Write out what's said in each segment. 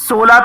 16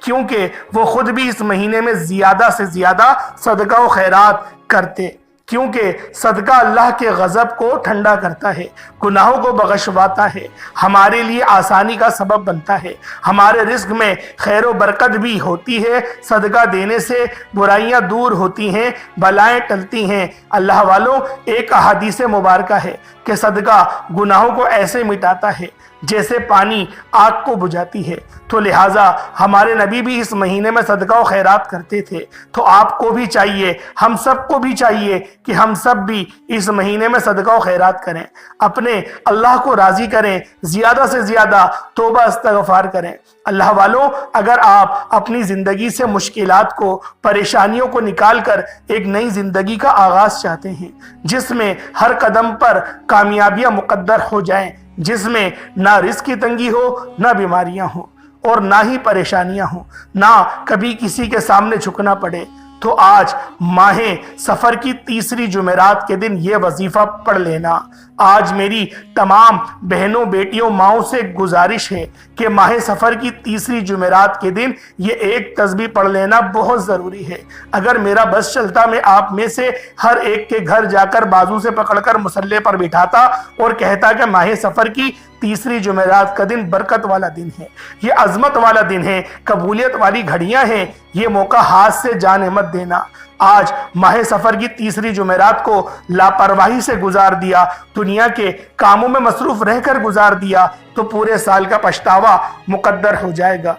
کیونکہ وہ خود بھی اس مہینے میں زیادہ سے زیادہ صدقہ و خیرات کرتے، کیونکہ صدقہ اللہ کے غضب کو ٹھنڈا کرتا ہے، گناہوں کو بخشواتا ہے، ہمارے لیے آسانی کا سبب بنتا ہے، ہمارے رزق میں خیر و برکت بھی ہوتی ہے، صدقہ دینے سے برائیاں دور ہوتی ہیں، بلائیں ٹلتی ہیں۔ اللہ والوں، ایک احادیث مبارکہ ہے کہ صدقہ گناہوں کو ایسے مٹاتا ہے جیسے پانی آگ کو بجھاتی ہے، تو لہٰذا ہمارے نبی بھی اس مہینے میں صدقہ و خیرات کرتے تھے، تو آپ کو بھی چاہیے، ہم سب کو بھی چاہیے کہ ہم سب بھی اس مہینے میں صدقہ و خیرات کریں، اپنے اللہ کو راضی کریں، زیادہ سے زیادہ توبہ استغفار کریں۔ اللہ والوں، اگر آپ اپنی زندگی سے مشکلات کو، پریشانیوں کو نکال کر ایک نئی زندگی کا آغاز چاہتے ہیں، جس میں ہر قدم پر کامیابیاں مقدر ہو جائیں، جس میں نہ رزق کی تنگی ہو، نہ بیماریاں ہوں، اور نہ ہی پریشانیاں ہوں، نہ کبھی کسی کے سامنے جھکنا پڑے، تو آج ماہ سفر کی تیسری جمعرات کے دن یہ وظیفہ پڑھ لینا۔ آج میری تمام بہنوں، بیٹیوں، ماؤں سے گزارش ہے کہ ماہ سفر کی تیسری جمعرات کے دن یہ ایک تسبیح پڑھ لینا بہت ضروری ہے۔ اگر میرا بس چلتا، میں آپ میں سے ہر ایک کے گھر جا کر بازو سے پکڑ کر مصلی پر بٹھاتا اور کہتا کہ ماہ سفر کی تیسری جمعرات کا دن برکت والا دن ہے، یہ عظمت والا دن ہے، قبولیت والی گھڑیاں ہیں، یہ موقع ہاتھ سے جان مت دینا۔ آج ماہ سفر کی تیسری جمعرات کو لاپرواہی سے گزار دیا، دنیا کے کاموں میں مصروف رہ کر گزار دیا، تو پورے سال کا پچھتاوا مقدر ہو جائے گا۔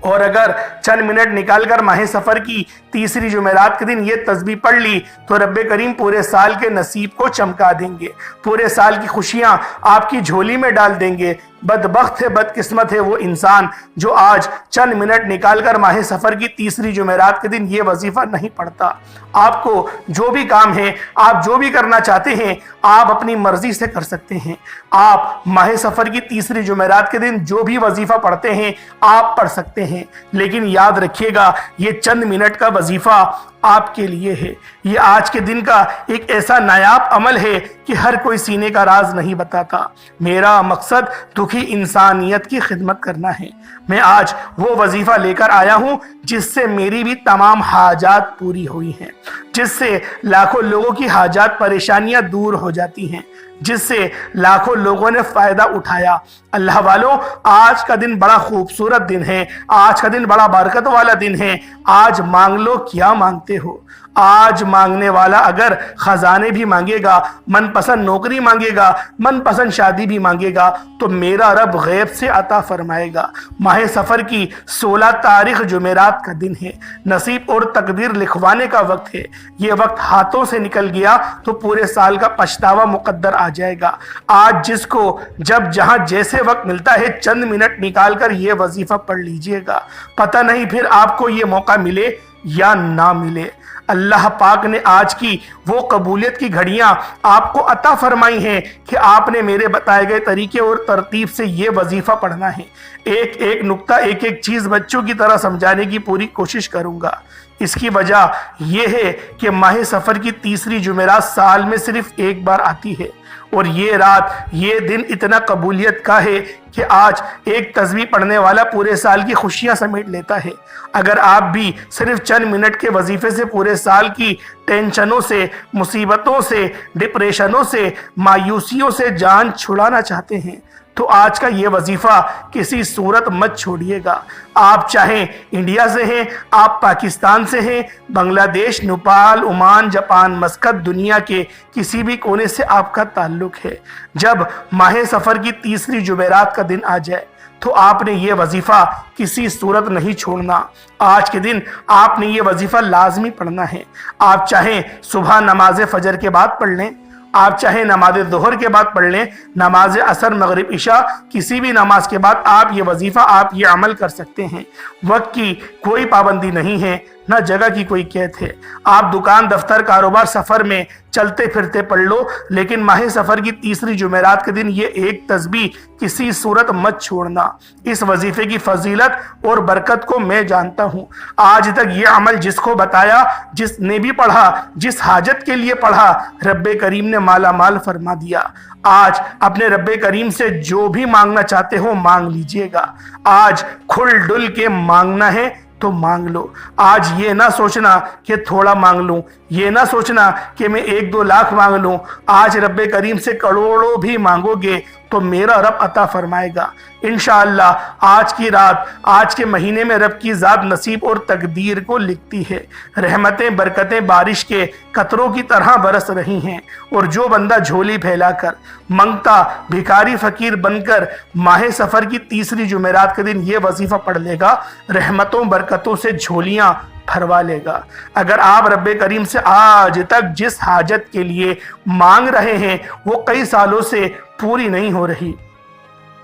اور اگر چند منٹ نکال کر ماہ سفر کی تیسری جمعرات کے دن یہ تسبیح پڑھ لی، تو رب کریم پورے سال کے نصیب کو چمکا دیں گے، پورے سال کی خوشیاں آپ کی جھولی میں ڈال دیں گے۔ بدبخت ہے، بدقسمت ہے وہ انسان جو آج چند منٹ نکال کر ماہ سفر کی تیسری جمعرات کے دن یہ وظیفہ نہیں پڑھتا۔ آپ کو جو بھی کام ہے، آپ جو بھی کرنا چاہتے ہیں، آپ اپنی مرضی سے کر سکتے ہیں۔ آپ ماہ سفر کی تیسری جمعرات کے دن جو بھی وظیفہ پڑھتے ہیں، آپ پڑھ سکتے ہیں، لیکن یاد رکھیے گا یہ چند منٹ کا وظیفہ آپ کے لیے ہے۔ یہ آج کے دن کا ایک ایسا نایاب عمل ہے کہ ہر کوئی سینے کا راز نہیں بتاتا۔ میرا مقصد دکھی انسانیت کی خدمت کرنا ہے۔ میں آج وہ وظیفہ لے کر آیا ہوں جس سے میری بھی تمام حاجات پوری ہوئی ہیں، جس سے لاکھوں لوگوں کی حاجات پریشانیاں دور ہو جاتی ہیں، جس سے لاکھوں لوگوں نے فائدہ اٹھایا۔ اللہ والوں، آج کا دن بڑا خوبصورت دن ہے، آج کا دن بڑا برکت والا دن ہے۔ آج مانگ لو کیا مانگتے ہو۔ آج مانگنے والا اگر خزانے بھی مانگے گا، من پسند نوکری مانگے گا، من پسند شادی بھی مانگے گا، تو میرا رب غیب سے عطا فرمائے گا۔ ماہ سفر کی 16 تاریخ جمعرات کا دن ہے، نصیب اور تقدیر لکھوانے کا وقت ہے۔ یہ وقت ہاتھوں سے نکل گیا تو پورے سال کا پچھتاوا مقدر آ جائے گا۔ آج جس کو جب جہاں جیسے وقت ملتا ہے، چند منٹ نکال کر یہ وظیفہ پڑھ لیجئے گا، پتہ نہیں پھر آپ کو یہ موقع ملے یا نہ ملے۔ اللہ پاک نے آج کی وہ قبولیت کی گھڑیاں آپ کو عطا فرمائی ہیں کہ آپ نے میرے بتائے گئے طریقے اور ترتیب سے یہ وظیفہ پڑھنا ہے۔ ایک ایک نقطہ، ایک ایک چیز بچوں کی طرح سمجھانے کی پوری کوشش کروں گا۔ اس کی وجہ یہ ہے کہ ماہ سفر کی تیسری جمعرات سال میں صرف ایک بار آتی ہے، اور یہ رات، یہ دن اتنا قبولیت کا ہے کہ آج ایک تسبیح پڑھنے والا پورے سال کی خوشیاں سمیٹ لیتا ہے۔ اگر آپ بھی صرف چند منٹ کے وظیفے سے پورے سال کی ٹینشنوں سے، مصیبتوں سے، ڈپریشنوں سے، مایوسیوں سے جان چھڑانا چاہتے ہیں، تو آج کا یہ وظیفہ کسی صورت مت چھوڑیے گا۔ آپ چاہیں انڈیا سے ہیں، آپ پاکستان سے ہیں، بنگلہ دیش، نیپال، عمان، جاپان، مسقط، دنیا کے کسی بھی کونے سے آپ کا تعلق ہے، جب ماہ سفر کی تیسری جمعرات کا دن آ جائے تو آپ نے یہ وظیفہ کسی صورت نہیں چھوڑنا۔ آج کے دن آپ نے یہ وظیفہ لازمی پڑھنا ہے۔ آپ چاہیں صبح نماز فجر کے بعد پڑھ لیں، آپ چاہیں نماز ظہر کے بعد پڑھ لیں، نماز عصر، مغرب، عشاء، کسی بھی نماز کے بعد آپ یہ وظیفہ، آپ یہ عمل کر سکتے ہیں۔ وقت کی کوئی پابندی نہیں ہے، نہ جگہ کی کوئی قید ہے۔ آپ دکان، دفتر، کاروبار، سفر میں چلتے پھرتے پڑھ لو، لیکن ماہ سفر کی تیسری جمعرات کے دن یہ ایک تسبیح کسی صورت مت چھوڑنا۔ اس وظیفے کی فضیلت اور برکت کو میں جانتا ہوں۔ آج تک یہ عمل جس کو بتایا، جس نے بھی پڑھا، جس حاجت کے لیے پڑھا، رب کریم نے مالا مال فرما دیا۔ آج اپنے رب کریم سے جو بھی مانگنا چاہتے ہو مانگ لیجئے گا۔ آج کھل ڈل کے مانگنا ہے تو مانگ لو۔ آج یہ نہ سوچنا کہ تھوڑا مانگ لوں، یہ نہ سوچنا کہ میں 1-2 لاکھ مانگ لوں۔ آج رب کریم سے کروڑوں بھی مانگو گے تو میرا رب عطا فرمائے گا انشاءاللہ۔ آج کی رات، آج کے مہینے میں رب کی ذات نصیب اور تقدیر کو لکھتی ہے۔ رحمتیں، برکتیں بارش کے قطروں کی طرح برس رہی ہیں، اور جو بندہ جھولی پھیلا کر، منگتا بھکاری فقیر بن کر ماہ سفر کی تیسری جمعرات کے دن یہ وظیفہ پڑھ لے گا، رحمتوں برکتوں سے جھولیاں بھروا لے گا۔ اگر آپ رب کریم سے آج تک جس حاجت کے لیے مانگ رہے ہیں وہ کئی سالوں سے پوری نہیں ہو رہی،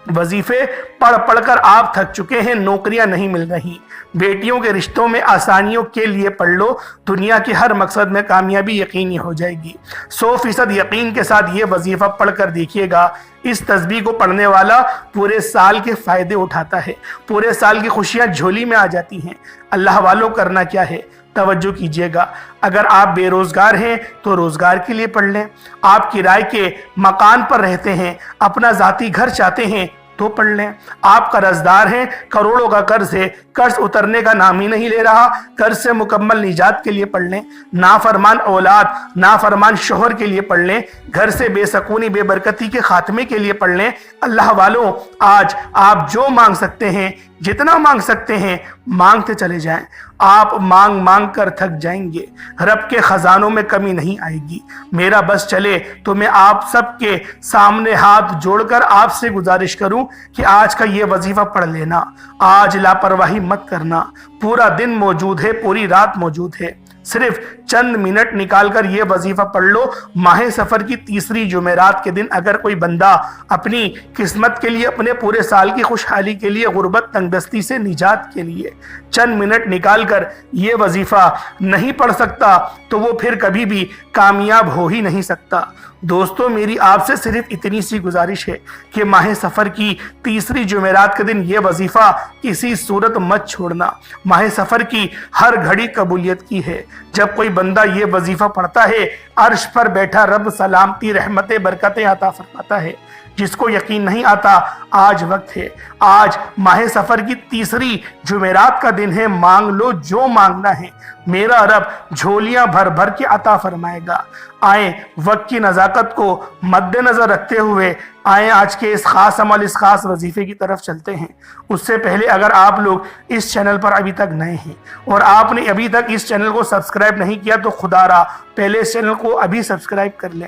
وظیفے پڑھ پڑھ کر آپ تھک چکے ہیں، نوکریاں نہیں مل رہی، بیٹیوں کے رشتوں میں آسانیوں کے لیے پڑھ لو، دنیا کے ہر مقصد میں کامیابی یقینی ہو جائے گی۔ 100% یقین کے ساتھ یہ وظیفہ پڑھ کر دیکھیے گا۔ اس تسبیح کو پڑھنے والا پورے سال کے فائدے اٹھاتا ہے، پورے سال کی خوشیاں جھولی میں آ جاتی ہیں۔ اللہ والوں، کرنا کیا ہے؟ توجہ کیجئے گا۔ اگر آپ بے روزگار ہیں تو روزگار کے لیے پڑھ لیں۔ آپ کرائے کے مکان پر رہتے ہیں، اپنا ذاتی گھر چاہتے ہیں تو پڑھ لیں۔ آپ قرض دار ہیں، کروڑوں کا قرض ہے، قرض اترنے کا نام ہی نہیں لے رہا، قرض سے مکمل نجات کے لیے پڑھ لیں۔ نافرمان اولاد، نافرمان شوہر کے لیے پڑھ لیں۔ گھر سے بے سکونی، بے برکتی کے خاتمے کے لیے پڑھ لیں۔ اللہ والوں، آج آپ جو مانگ سکتے ہیں، جتنا مانگ سکتے ہیں، مانگتے چلے جائیں۔ آپ مانگ مانگ کر تھک جائیں گے، رب کے خزانوں میں کمی نہیں آئے گی۔ میرا بس چلے تو میں آپ سب کے سامنے ہاتھ جوڑ کر آپ سے گزارش کروں کہ آج کا یہ وظیفہ پڑھ لینا۔ آج لاپرواہی مت کرنا۔ پورا دن موجود ہے، پوری رات موجود ہے، صرف چند منٹ نکال کر یہ وظیفہ پڑھ لو۔ ماہ سفر کی تیسری جمعرات کے دن اگر کوئی بندہ اپنی قسمت کے لیے، اپنے پورے سال کی خوشحالی کے لیے، غربت، تنگ دستی سے نجات کے لیے چند منٹ نکال کر یہ وظیفہ نہیں پڑھ سکتا تو وہ پھر کبھی بھی کامیاب ہو ہی نہیں سکتا۔ دوستو، میری آپ سے صرف اتنی سی گزارش ہے کہ ماہ سفر کی تیسری جمعرات کے دن یہ وظیفہ کسی صورت مت چھوڑنا۔ ماہ سفر کی ہر گھڑی قبولیت کی ہے۔ جب کوئی بندہ یہ وظیفہ پڑھتا ہے، عرش پر بیٹھا رب سلامتی، رحمتیں، برکتیں عطا فرماتا ہے۔ جس کو یقین نہیں آتا، آج وقت ہے۔ آج ماہ سفر کی تیسری جمعرات کا دن ہے، مانگ لو جو مانگنا ہے، میرا رب جھولیاں بھر بھر کے عطا فرمائے گا۔ آئیں وقت کی نزاکت کو مد نظر رکھتے ہوئے آئیں آج کے اس خاص عمل، اس خاص وظیفے کی طرف چلتے ہیں۔ اس سے پہلے اگر آپ لوگ اس چینل پر ابھی تک نئے ہیں اور آپ نے ابھی تک اس چینل کو سبسکرائب نہیں کیا تو خدا را پہلے اس چینل کو ابھی سبسکرائب کر لیں،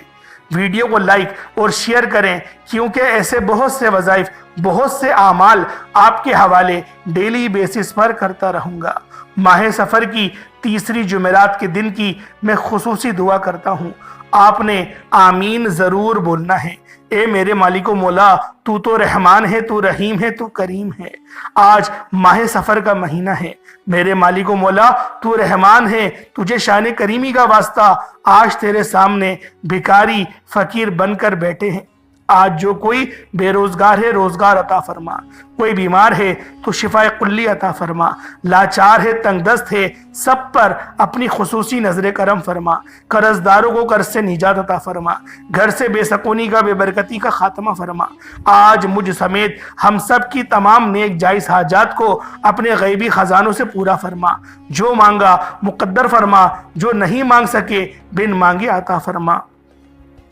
ویڈیو کو لائک اور شیئر کریں، کیونکہ ایسے بہت سے وظائف، بہت سے اعمال آپ کے حوالے ڈیلی بیسس پر کرتا رہوں گا۔ ماہ سفر کی تیسری جمعرات کے دن کی میں خصوصی دعا کرتا ہوں، آپ نے آمین ضرور بولنا ہے۔ اے میرے مالک و مولا، تو تو رحمان ہے، تو رحیم ہے، تو کریم ہے۔ آج ماہ سفر کا مہینہ ہے، میرے مالک و مولا تو رحمان ہے، تجھے شان کریمی کا واسطہ آج تیرے سامنے بھکاری فقیر بن کر بیٹھے ہیں۔ آج جو کوئی بے روزگار ہے، روزگار عطا فرما، کوئی بیمار ہے تو شفا کلی عطا فرما، لاچار ہے، تنگ دست ہے، سب پر اپنی خصوصی نظر کرم فرما، قرض داروں کو قرض سے نجات عطا فرما، گھر سے بے سکونی کا، بے برکتی کا خاتمہ فرما۔ آج مجھ سمیت ہم سب کی تمام نیک جائز حاجات کو اپنے غیبی خزانوں سے پورا فرما، جو مانگا مقدر فرما، جو نہیں مانگ سکے بن مانگے عطا فرما۔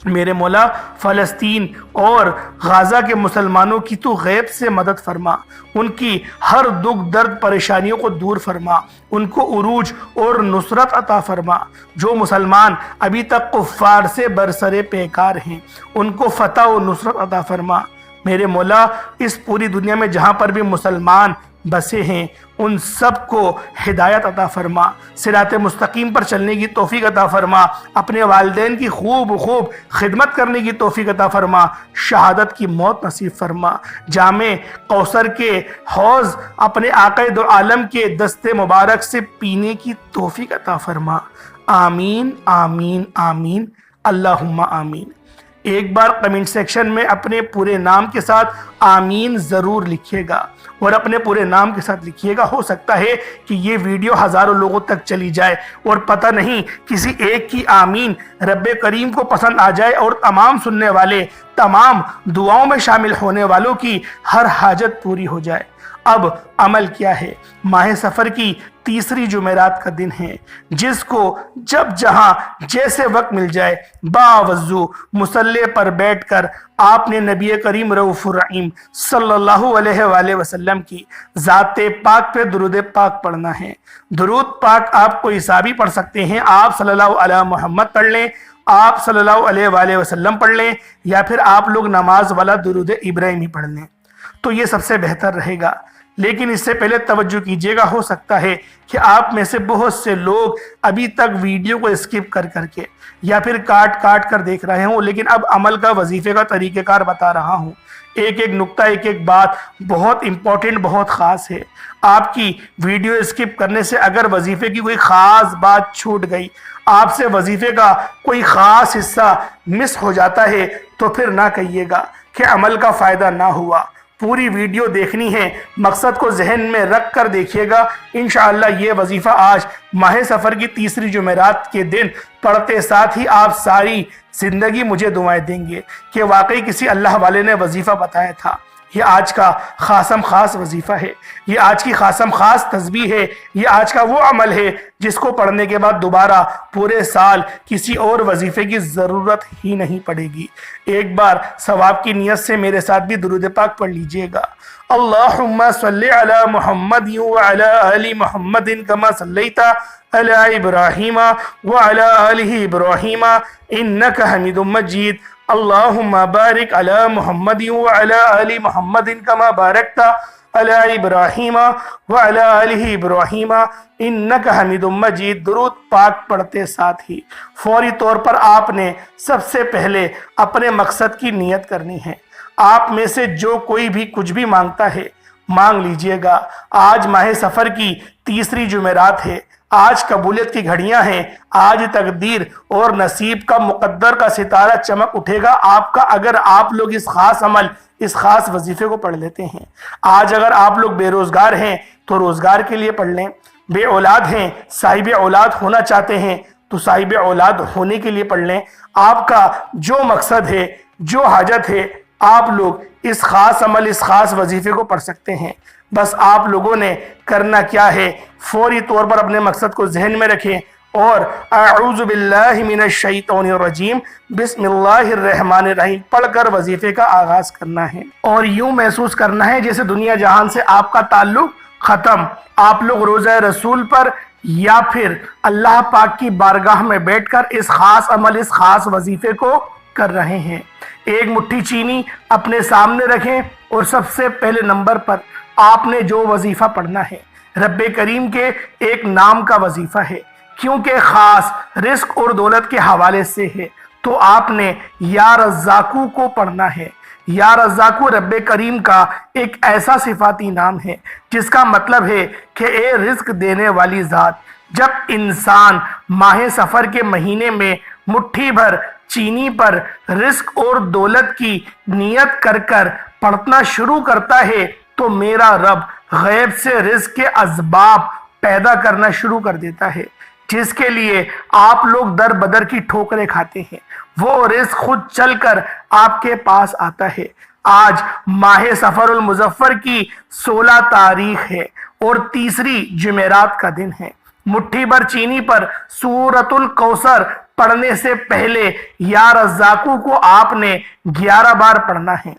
میرے مولا، فلسطین اور غزہ کے مسلمانوں کی تو غیب سے مدد فرما، ان کی ہر دکھ درد پریشانیوں کو دور فرما، ان کو عروج اور نصرت عطا فرما۔ جو مسلمان ابھی تک کفار سے برسرے پیکار ہیں، ان کو فتح و نصرت عطا فرما۔ میرے مولا، اس پوری دنیا میں جہاں پر بھی مسلمان بسے ہیں ان سب کو ہدایت عطا فرما، صراط مستقیم پر چلنے کی توفیق عطا فرما، اپنے والدین کی خوب خدمت کرنے کی توفیق عطا فرما، شہادت کی موت نصیب فرما، جامع کوثر کے حوض اپنے آقا دو عالم کے دست مبارک سے پینے کی توفیق عطا فرما۔ آمین آمین آمین اللہم آمین۔ ایک بار کمنٹ سیکشن میں اپنے پورے نام کے ساتھ آمین ضرور لکھیے گا، اور اپنے پورے نام کے ساتھ لکھیے گا۔ ہو سکتا ہے کہ یہ ویڈیو ہزاروں لوگوں تک چلی جائے، اور پتہ نہیں کسی ایک کی آمین رب کریم کو پسند آ جائے، اور تمام سننے والے، تمام دعاؤں میں شامل ہونے والوں کی ہر حاجت پوری ہو جائے۔ اب عمل کیا ہے؟ ماہ سفر کی تیسری جمعرات کا دن ہے، جس کو جب جہاں جیسے وقت مل جائے باوضو مصلی پر بیٹھ کر آپ نے نبی کریم رؤوف الرحیم صلی اللہ علیہ وآلہ وسلم کی ذات پاک پہ درود پاک پڑھنا ہے۔ درود پاک آپ کو حسابی پڑھ سکتے ہیں، آپ صلی اللہ علیہ محمد پڑھ لیں، آپ صلی اللہ علیہ وآلہ وسلم پڑھ لیں، یا پھر آپ لوگ نماز والا درود ابراہیمی پڑھ لیں، تو یہ سب سے بہتر رہے گا۔ لیکن اس سے پہلے توجہ کیجئے گا، ہو سکتا ہے کہ آپ میں سے بہت سے لوگ ابھی تک ویڈیو کو اسکپ کر کے یا پھر کاٹ کر دیکھ رہے ہوں، لیکن اب عمل کا وظیفے کا طریقہ کار بتا رہا ہوں۔ ایک نقطہ، ایک بات بہت امپورٹنٹ، بہت خاص ہے۔ آپ کی ویڈیو اسکپ کرنے سے اگر وظیفے کی کوئی خاص بات چھوٹ گئی، آپ سے وظیفے کا کوئی خاص حصہ مس ہو جاتا ہے، تو پھر نہ کہیے گا کہ عمل کا فائدہ نہ ہوا۔ پوری ویڈیو دیکھنی ہے، مقصد کو ذہن میں رکھ کر دیکھیے گا۔ انشاءاللہ یہ وظیفہ آج ماہ سفر کی تیسری جمعرات کے دن پڑھتے ساتھ ہی آپ ساری زندگی مجھے دعائیں دیں گے کہ واقعی کسی اللہ والے نے وظیفہ بتایا تھا۔ یہ آج کا خاصم خاص وظیفہ ہے، یہ آج کی خاصم خاص تسبیح ہے، یہ آج کا وہ عمل ہے جس کو پڑھنے کے بعد دوبارہ پورے سال کسی اور وظیفے کی ضرورت ہی نہیں پڑے گی۔ ایک بار ثواب کی نیت سے میرے ساتھ بھی درود پاک پڑھ لیجئے گا۔ اللہم صلی علی محمد وعلی آل محمد کما صلیت علی ابراہیم وعلی آل ابراہیم انک حمید مجید۔ اللہم بارک علی محمد وعلی آل محمد کما بارکت علی ابراہیم وعلی آل ابراہیم انک حمید مجید۔ درود پاک پڑھتے ساتھ ہی فوری طور پر آپ نے سب سے پہلے اپنے مقصد کی نیت کرنی ہے۔ آپ میں سے جو کوئی بھی کچھ بھی مانگتا ہے مانگ لیجئے گا۔ آج ماہ سفر کی تیسری جمعرات ہے، آج قبولیت کی گھڑیاں ہیں، آج تقدیر اور نصیب کا مقدر کا ستارہ چمک اٹھے گا آپ کا، اگر آپ لوگ اس خاص عمل، اس خاص وظیفے کو پڑھ لیتے ہیں۔ آج اگر آپ لوگ بے روزگار ہیں تو روزگار کے لیے پڑھ لیں، بے اولاد ہیں، صاحب اولاد ہونا چاہتے ہیں تو صاحب اولاد ہونے کے لیے پڑھ لیں۔ آپ کا جو مقصد ہے، جو حاجت ہے، آپ لوگ اس خاص عمل، اس خاص وظیفے کو پڑھ سکتے ہیں۔ بس آپ لوگوں نے کرنا کیا ہے، فوری طور پر اپنے مقصد کو ذہن میں رکھیں اور اعوذ باللہ من الشیطان الرجیم بسم اللہ الرحمن الرحیم پڑھ کر وظیفے کا آغاز کرنا ہے، اور یوں محسوس کرنا ہے جیسے دنیا جہان سے آپ کا تعلق ختم۔ آپ لوگ روزہ رسول پر یا پھر اللہ پاک کی بارگاہ میں بیٹھ کر اس خاص عمل، اس خاص وظیفے کو کر رہے ہیں۔ ایک مٹھی چینی اپنے سامنے رکھیں، اور سب سے پہلے نمبر پر آپ نے جو وظیفہ پڑھنا ہے رب کریم کے ایک نام کا وظیفہ ہے، کیونکہ خاص رزق اور دولت کے حوالے سے ہے، تو آپ نے یا رزاقو کو پڑھنا ہے۔ یا رزاقو رب کریم کا ایک ایسا صفاتی نام ہے جس کا مطلب ہے کہ اے رزق دینے والی ذات۔ جب انسان ماہ سفر کے مہینے میں مٹھی بھر چینی پر رزق اور دولت کی نیت کر کر پڑھنا شروع کرتا ہے تو میرا رب غیب سے رزق کے اسباب پیدا کرنا شروع کر دیتا ہے، جس کے لیے آپ لوگ در بدر کی ٹھوکریں کھاتے ہیں، وہ رزق خود چل کر آپ کے پاس آتا ہے۔ آج ماہ سفر المظفر کی 16 تاریخ ہے اور تیسری جمعرات کا دن ہے۔ مٹھی بھر چینی پر سورۃ الکوثر پڑھنے سے پہلے یا رزاقو کو آپ نے 11 بار پڑھنا ہے۔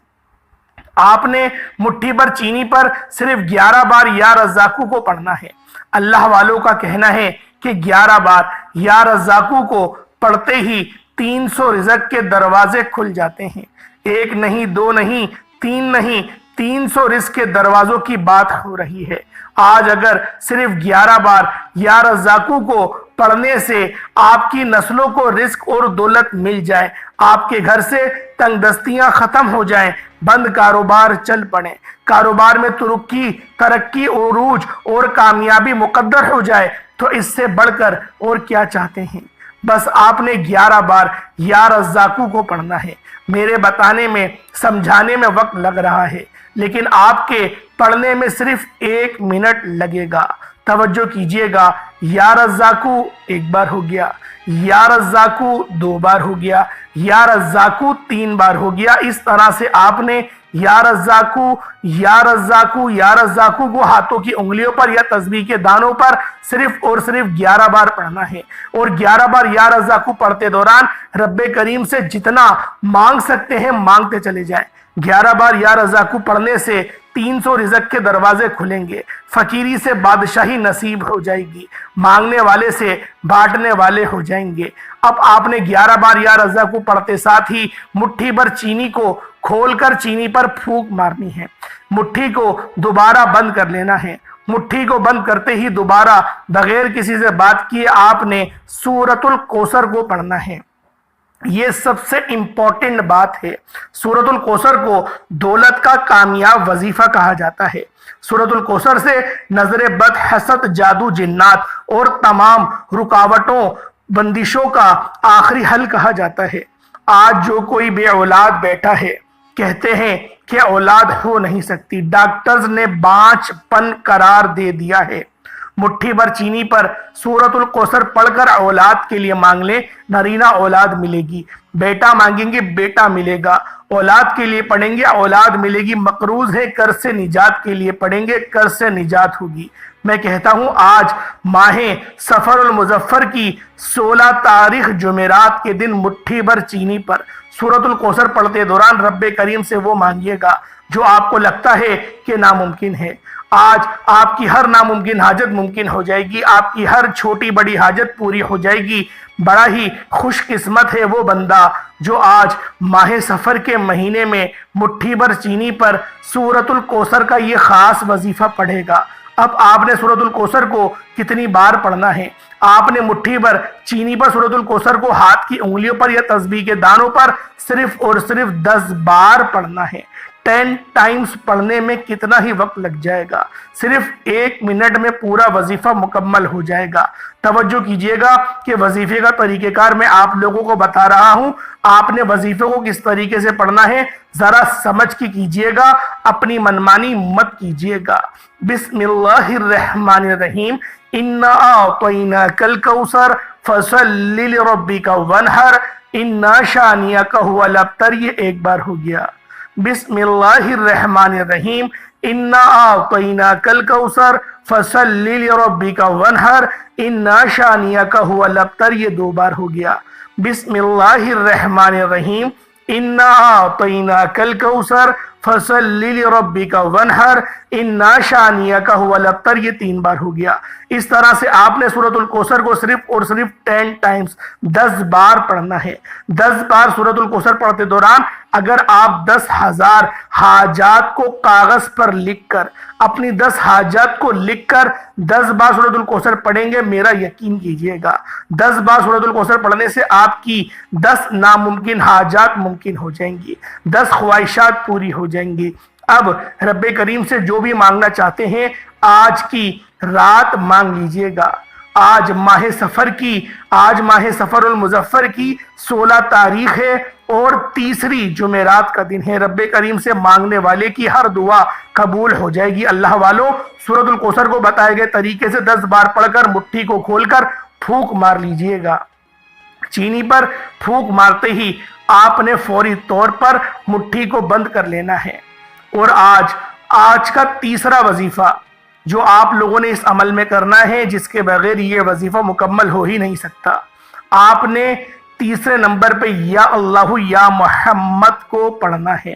آپ نے مٹھی بھر چینی پر صرف 11 بار یا رزاقو کو پڑھنا ہے۔ اللہ والوں کا کہنا ہے کہ 11 بار یا رزاقو کو پڑھتے ہی 300 رزق کے دروازے کھل جاتے ہیں۔ ایک نہیں، دو نہیں، تین نہیں، 300 رزق کے دروازوں کی بات ہو رہی ہے۔ آج اگر صرف 11 بار یا رزاقو کو پڑھنے سے آپ کی نسلوں کو رزق اور دولت مل جائے، آپ کے گھر سے تنگ دستیاں ختم ہو جائیں، بند کاروبار چل پڑیں، کاروبار میں ترقی عروج اور کامیابی مقدر ہو جائے، تو اس سے بڑھ کر اور کیا چاہتے ہیں؟ بس آپ نے 11 بار یا رزاقو کو پڑھنا ہے۔ میرے بتانے میں سمجھانے میں وقت لگ رہا ہے، لیکن آپ کے پڑھنے میں صرف 1 منٹ لگے گا۔ توجہ کیجئے گا، یا رزاقو 1 بار ہو گیا، یا رزاقو 2 بار ہو گیا، یا رزاقو 3 بار ہو گیا۔ اس طرح سے آپ نے یا رزاقو یا رزاقو یا رزاقو کو ہاتھوں کی انگلیوں پر یا تسبیح کے دانوں پر صرف اور صرف 11 بار پڑھنا ہے، اور 11 بار یا رزاقو پڑھتے دوران رب کریم سے جتنا مانگ سکتے ہیں مانگتے چلے جائیں۔ 11 بار یا رزاقو پڑھنے سے 300 رزق کے دروازے کھلیں گے، فقیری سے بادشاہی نصیب ہو جائے گی، مانگنے والے سے بانٹنے والے ہو جائیں گے۔ اب آپ نے 11 بار یا رزاقو پڑھتے ساتھ ہی مٹھی بھر چینی کو کھول کر چینی پر پھونک مارنی ہے، مٹھی کو دوبارہ بند کر لینا ہے۔ مٹھی کو بند کرتے ہی دوبارہ بغیر کسی سے بات کیے آپ نے سورۃ الکوثر کو پڑھنا ہے۔ یہ سب سے امپورٹنٹ بات ہے۔ سورۃ الکوثر کو دولت کا کامیاب وظیفہ کہا جاتا ہے۔ سورۃ الکوثر سے نظر بد، حسد، جادو، جنات اور تمام رکاوٹوں، بندشوں کا آخری حل کہا جاتا ہے۔ آج جو کوئی بے اولاد بیٹھا ہے، کہتے ہیں کہ اولاد ہو نہیں سکتی، ڈاکٹرز نے بانجھپن قرار دے دیا ہے۔ مٹھی بھر چینی پر سورۃ الکوثر پڑھ کر اولاد کے لیے مانگ لیں، نرینہ اولاد ملے گی۔ بیٹا مانگیں گے بیٹا ملے گا، اولاد کے لیے پڑھیں گے اولاد ملے گی۔ مقروض ہے قرض سے نجات کے لیے پڑھیں گے، قرض سے نجات ہوگی۔ میں کہتا ہوں آج ماہ صفر المظفر کی 16 تاریخ جمعرات کے دن مٹھی بھر چینی پر سورۃ الکوثر پڑھتے دوران رب کریم سے وہ مانگیے گا جو آپ کو لگتا ہے کہ ناممکن ہے۔ آج آپ کی ہر ناممکن حاجت ممکن ہو جائے گی، آپ کی ہر چھوٹی بڑی حاجت پوری ہو جائے گی۔ بڑا ہی خوش قسمت ہے وہ بندہ جو آج ماہ صفر کے مہینے میں مٹھی بھر چینی پر سورۃ الکوثر کا یہ خاص وظیفہ پڑھے گا۔ اب آپ نے سورۃ الکوثر کو کتنی بار پڑھنا ہے؟ آپ نے مٹھی بھر چینی پر سورۃ الکوثر کو ہاتھ کی انگلیوں پر یا تسبیح کے دانوں پر صرف اور صرف 10 بار پڑھنا ہے۔ 10 ٹائمز پڑھنے میں کتنا ہی وقت لگ جائے گا؟ صرف 1 منٹ میں پورا وظیفہ مکمل ہو جائے گا۔ توجہ کیجئے گا کہ وظیفے کا طریقہ کار میں آپ لوگوں کو بتا رہا ہوں، آپ نے وظیفے کو کس طریقے سے پڑھنا ہے ذرا سمجھ کے کیجئے گا، اپنی منمانی مت کیجئے گا۔ بسم اللہ الرحمن الرحیم، انا اعطیناک الکوثر فصل لربک وانحر انا شانئک هو الابتر۔ یہ 1 بار ہو گیا۔ بسم اللہ الرحمن الرحیم، انا اعطیناک الکوثر فصل لربک وانحر انا شانئک هو الابتر۔ یہ 2 بار ہو گیا۔ بسم اللہ الرحمن الرحیم، انا اعطیناک الکوثر فصل لربک وانحر انا شانئک هو الابتر۔ یہ 3 بار ہو گیا۔ اس طرح سے آپ نے سورۃ الکوثر کو صرف اور صرف 10 ٹائمز 10 بار پڑھنا ہے۔ 10 بار سورۃ الکوثر پڑھتے دوران اگر آپ 10,000 حاجات کو کاغذ پر لکھ کر، اپنی 10 حاجات کو لکھ کر 10 بار سورۃ الکوثر پڑھیں گے، میرا یقین کیجئے گا 10 بار سورۃ الکوثر پڑھنے سے آپ کی 10 ناممکن حاجات ممکن ہو جائیں گی، 10 خواہشات پوری ہو جائیں گی۔ اب رب کریم سے جو بھی مانگنا چاہتے ہیں آج کی رات مانگ لیجئے گا۔ آج ماہ صفر المظفر کی 16 تاریخ ہے اور تیسری جمعرات کا دن ہے۔ رب کریم سے مانگنے والے کی ہر دعا قبول ہو جائے گی۔ اللہ والوں، سورۃ الکوثر کو بتائے گئے طریقے سے 10 بار پڑھ کر مٹھی کو کھول کر پھونک مار لیجئے گا۔ چینی پر پھونک مارتے ہی آپ نے فوری طور پر مٹھی کو بند کر لینا ہے۔ اور آج کا تیسرا وظیفہ جو آپ لوگوں نے اس عمل میں کرنا ہے، جس کے بغیر یہ وظیفہ مکمل ہو ہی نہیں سکتا، آپ نے تیسرے نمبر پہ یا اللہ یا محمد کو پڑھنا ہے۔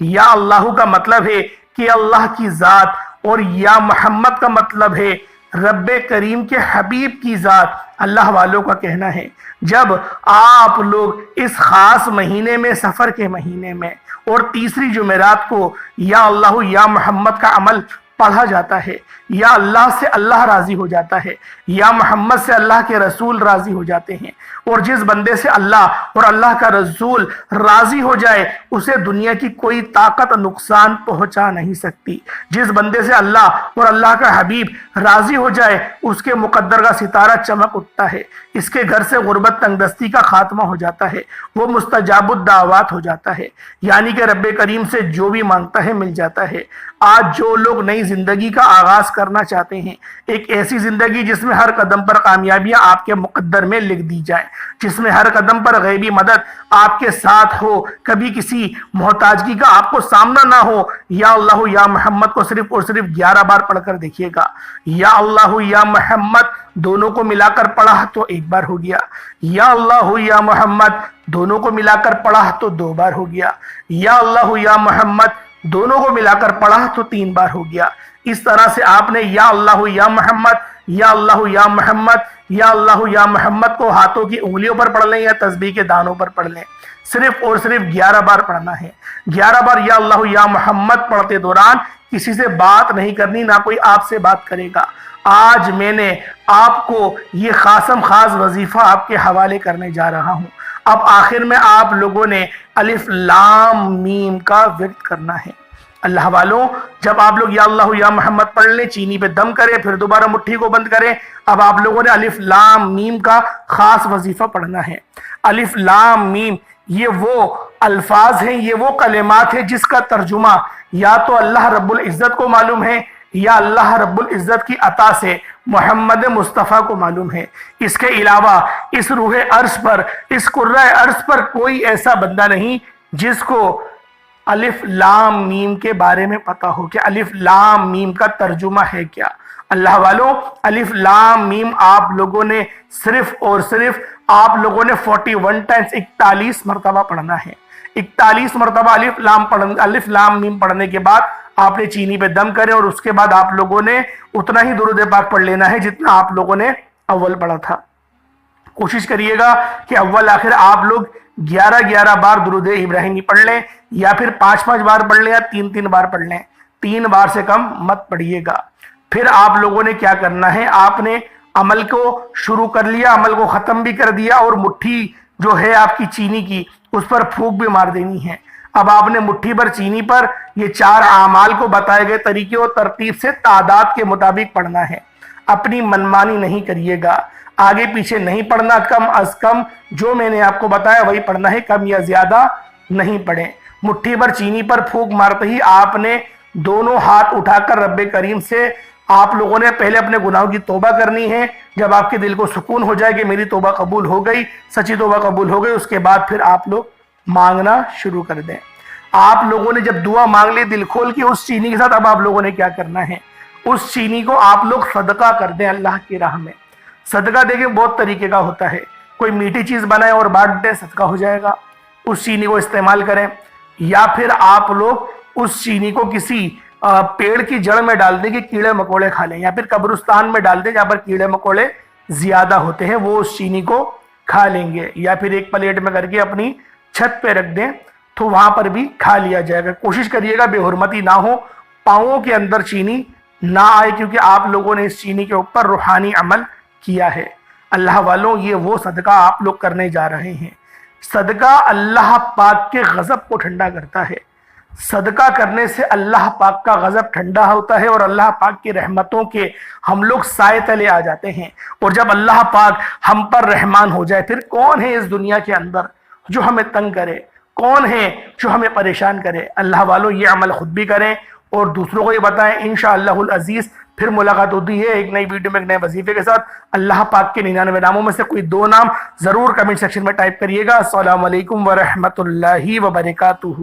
یا اللہ کا مطلب ہے کہ اللہ کی ذات، اور یا محمد کا مطلب ہے رب کریم کے حبیب کی ذات۔ اللہ والوں کا کہنا ہے جب آپ لوگ اس خاص مہینے میں، سفر کے مہینے میں اور تیسری جمعرات کو یا اللہ یا محمد کا عمل پڑھا جاتا ہے، یا اللہ سے اللہ راضی ہو جاتا ہے، یا محمد سے اللہ کے رسول راضی ہو جاتے ہیں، اور جس بندے سے اللہ اور اللہ کا رسول راضی ہو جائے اسے دنیا کی کوئی طاقت نقصان پہنچا نہیں سکتی۔ جس بندے سے اللہ اور اللہ کا حبیب راضی ہو جائے اس کے مقدر کا ستارہ چمک اٹھتا ہے، اس کے گھر سے غربت تنگ دستی کا خاتمہ ہو جاتا ہے، وہ مستجاب الدعوات ہو جاتا ہے، یعنی کہ رب کریم سے جو بھی مانگتا ہے مل جاتا ہے۔ آج جو لوگ نئی زندگی کا آغاز کرنا چاہتے ہیں، ایک ایسی زندگی جس میں ہر قدم پر کامیابیاں آپ کے مقدر میں لکھ دی جائیں، جس میں ہر قدم پر غیبی مدد آپ کے ساتھ ہو، کبھی کسی محتاجگی کا آپ کو سامنا نہ ہو، یا اللہ یا محمد کو صرف اور صرف 11 بار پڑھ کر دیکھیے گا۔ یا اللہ یا محمد دونوں کو ملا کر پڑھا تو ایک بار ہو گیا، یا اللہ یا محمد دونوں کو ملا کر پڑھا تو 2 بار ہو گیا، یا اللہ یا محمد دونوں کو ملا کر پڑھا تو 3 بار ہو گیا۔ اس طرح سے آپ نے یا اللہ یا محمد، یا اللہ یا محمد، یا اللہ یا محمد کو ہاتھوں کی انگلیوں پر پڑھ لیں یا تسبیح کے دانوں پر پڑھ لیں، صرف اور صرف 11 بار پڑھنا ہے۔ 11 بار یا اللہ یا محمد پڑھتے دوران کسی سے بات نہیں کرنی، نہ کوئی آپ سے بات کرے گا۔ آج میں نے آپ کو یہ خاصم خاص وظیفہ آپ کے حوالے کرنے جا رہا ہوں۔ اب آخر میں آپ لوگوں نے الف لام میم کا ورد کرنا ہے۔ اللہ والوں، جب آپ لوگ یا اللہ یا محمد پڑھ لیں، چینی پہ دم کریں، پھر دوبارہ مٹھی کو بند کریں، اب آپ لوگوں نے الف لام میم کا خاص وظیفہ پڑھنا ہے۔ الف لام میم یہ وہ الفاظ ہیں، یہ وہ کلمات ہیں جس کا ترجمہ یا تو اللہ رب العزت کو معلوم ہے یا اللہ رب العزت کی عطا سے محمد مصطفیٰ کو معلوم ہے۔ اس کے علاوہ اس روح عرش پر، اس کرۂ عرش پر کوئی ایسا بندہ نہیں جس کو الف لام میم کے بارے میں پتہ ہو کہ الف لام میم کا ترجمہ ہے کیا۔ اللہ والوں، الف لام میم آپ لوگوں نے صرف اور صرف آپ لوگوں نے 41 ٹائمز 41 مرتبہ پڑھنا ہے۔ 41 مرتبہ الف لام میم پڑھنے کے بعد آپ نے چینی پہ دم کرے، اور اس کے بعد آپ لوگوں نے اتنا ہی درود پاک پڑھ لینا ہے جتنا آپ لوگوں نے اول پڑھا تھا۔ کوشش کریے گا کہ اول آخر آپ لوگ 11 بار درود ابراہیمی پڑھ لیں، یا پھر 5 بار پڑھ لیں، یا 3 بار پڑھ لیں۔ 3 بار سے کم مت پڑھیے گا۔ پھر آپ لوگوں نے کیا کرنا ہے، آپ نے عمل کو شروع کر لیا، عمل کو ختم بھی کر دیا، اور مٹھی جو ہے آپ کی چینی کی اس پر پھونک بھی مار دینی ہے۔ اب آپ نے مٹھی پر چینی پر یہ 4 اعمال کو بتائے گئے طریقے اور ترتیب سے تعداد کے مطابق پڑھنا ہے۔ اپنی منمانی نہیں کریے گا، آگے پیچھے نہیں پڑھنا، کم از کم جو میں نے آپ کو بتایا وہی پڑھنا ہے، کم یا زیادہ نہیں پڑھیں۔ مٹھی پر چینی پر پھونک مارتے ہی آپ نے دونوں ہاتھ اٹھا کر رب کریم سے آپ لوگوں نے پہلے اپنے گناہوں کی توبہ کرنی ہے۔ جب آپ کے دل کو سکون ہو جائے کہ میری توبہ قبول ہو گئی، سچی توبہ قبول ہو گئی، اس کے بعد پھر آپ لوگ مانگنا شروع کر دیں۔ آپ لوگوں نے جب دعا مانگ لی دل کھول کے اس چینی کے ساتھ، اب آپ لوگوں نے کیا کرنا ہے، اس چینی کو آپ لوگ صدقہ کر دیں اللہ کی راہ میں۔ صدقہ دیکھیں بہت طریقے کا ہوتا ہے، کوئی میٹھی چیز بنائے اور بانٹ دیں، صدقہ ہو جائے گا، اس چینی کو استعمال کریں، یا پھر آپ لوگ اس چینی کو کسی پیڑ کی جڑ میں ڈال دیں کہ کیڑے مکوڑے کھا لیں، یا پھر قبرستان میں ڈال دیں جہاں پر کیڑے مکوڑے زیادہ ہوتے ہیں، وہ اس چینی کو کھا لیں گے، یا پھر ایک پلیٹ میں کر کے اپنی چھت پہ رکھ دیں تو وہاں پر بھی کھا لیا جائے گا۔ کوشش کریے گا بے حرمتی نہ ہو، پاؤں کے اندر چینی نہ آئے، کیونکہ آپ لوگوں نے اس چینی کے اوپر روحانی عمل کیا ہے۔ اللہ والوں، یہ وہ صدقہ آپ لوگ کرنے جا رہے ہیں۔ صدقہ اللہ پاک کے غضب کو ٹھنڈا کرتا ہے۔ صدقہ کرنے سے اللہ پاک کا غضب ٹھنڈا ہوتا ہے، اور اللہ پاک کی رحمتوں کے ہم لوگ سائے تلے آ جاتے ہیں۔ اور جب اللہ پاک ہم پر رحمان ہو جائے، پھر کون ہے اس دنیا کے اندر جو ہمیں تنگ کرے، کون ہے جو ہمیں پریشان کرے۔ اللہ والوں، یہ عمل خود بھی کریں اور دوسروں کو یہ بتائیں۔ انشاءاللہ العزیز پھر ملاقات ہوتی ہے ایک نئی ویڈیو میں ایک نئے وظیفے کے ساتھ۔ اللہ پاک کے 99 ناموں میں سے کوئی 2 نام ضرور کمنٹ سیکشن میں ٹائپ کریے گا۔ السلام علیکم ورحمۃ اللہ وبرکاتہ۔